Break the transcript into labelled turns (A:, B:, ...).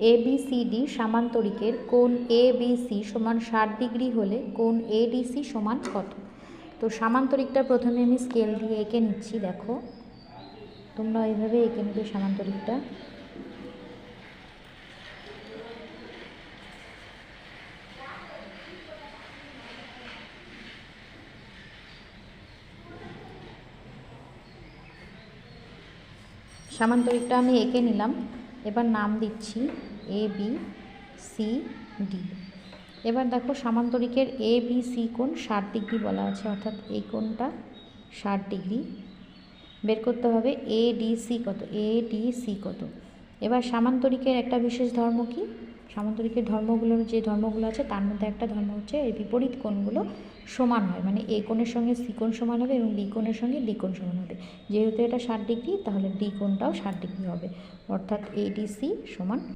A: ABCD সামান্তরিকের কোণ ABC সমান 60 degree হলে কোণ ADC সমান কত? তো সামান্তরিকটা প্রথমে আমি স্কেল দিয়ে এঁকে নিচ্ছি। দেখো তোমরা এইভাবে এঁকে নেবে সামান্তরিকটা। সামান্তরিকটা আমি এঁকে নিলাম। এবার নাম দিচ্ছি ABCD। এবার দেখো সামান্তরিকের ABC কোণ 60 ডিগ্রি বলা আছে, অর্থাৎ এই কোণটা 60 ডিগ্রি। বের করতে হবে ADC কত, ADC কত। এবার সামান্তরিকের একটা বিশেষ ধর্ম কি, সামান্তরিকের ধর্মগুলোর যে ধর্মগুলো আছে তার মধ্যে একটা ধর্ম হচ্ছে এর বিপরীত কোণগুলো সমান হয়, মানে A কোণের সঙ্গে C কোণ সমান হবে এবং B কোণের সঙ্গে D কোণ সমান হবে। যেহেতু এটা 60 ডিগ্রি তাহলে D কোণটাও 60 ডিগ্রি হবে, অর্থাৎ ADC সমান